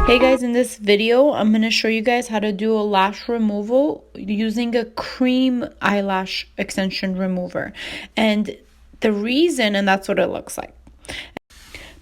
Hey guys, in this video I'm going to show you guys how to do a lash removal using a cream eyelash extension remover. And that's what it looks like.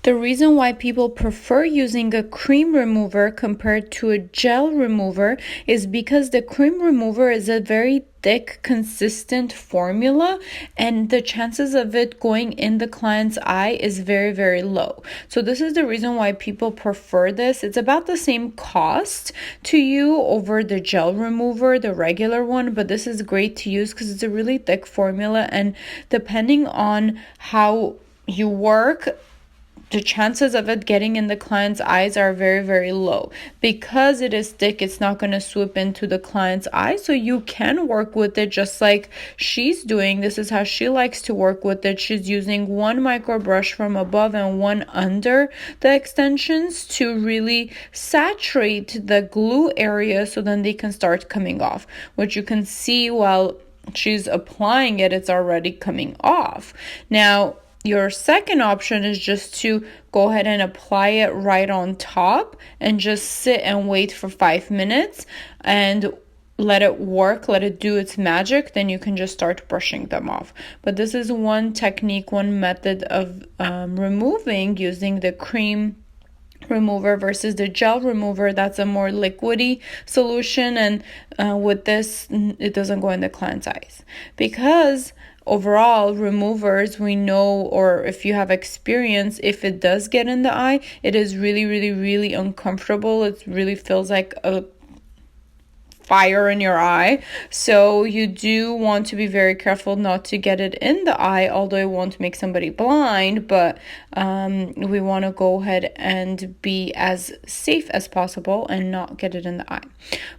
The reason why people prefer using a cream remover compared to a gel remover is because the cream remover is a very thick, consistent formula, and the chances of it going in the client's eye is very, very low. So this is the reason why people prefer this. It's about the same cost to you over the gel remover, the regular one, but this is great to use because it's a really thick formula, and depending on how you work, the chances of it getting in the client's eyes are very, very low. Because it is thick, it's not going to swoop into the client's eye, so you can work with it just like she's doing. This is how she likes to work with it. She's using one micro brush from above and one under the extensions to really saturate the glue area so then they can start coming off, which you can see while she's applying it, it's already coming off. Now, your second option is just to go ahead and apply it right on top and just sit and wait for 5 minutes and let it work, let it do its magic. Then you can just start brushing them off. But this is one technique, one method of removing using the cream remover versus the gel remover. That's a more liquidy solution, and with this, it doesn't go in the client's eyes. Because overall, removers, we know, or if you have experience, if it does get in the eye, it is really, really, really uncomfortable. It really feels like a fire in your eye, so you do want to be very careful not to get it in the eye, although it won't make somebody blind, but we want to go ahead and be as safe as possible and not get it in the eye.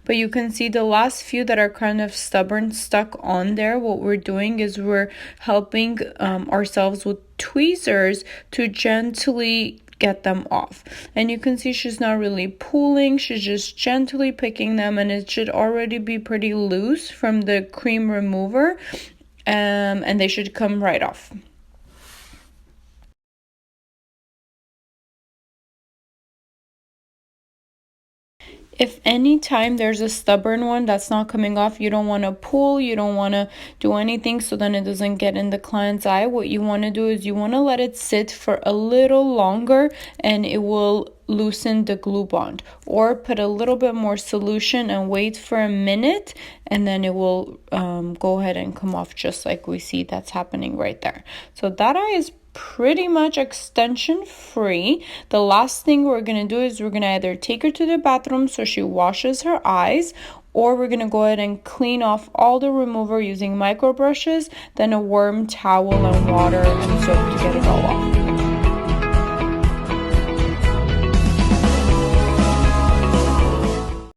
But you can see the last few that are kind of stubborn, stuck on there. What we're doing is we're helping ourselves with tweezers to gently get them off, and you can see she's not really pulling, she's just gently picking them, and it should already be pretty loose from the cream remover, and they should come right off. If any time there's a stubborn one that's not coming off, you don't want to pull, you don't want to do anything so then it doesn't get in the client's eye. What you want to do is you want to let it sit for a little longer, and it will loosen the glue bond. Or put a little bit more solution and wait for a minute, and then it will go ahead and come off, just like we see that's happening right there. So that eye is pretty much extension free. The last thing we're going to do is we're going to either take her to the bathroom so she washes her eyes, or we're going to go ahead and clean off all the remover using micro brushes, then a warm towel and water and soap to get it all off.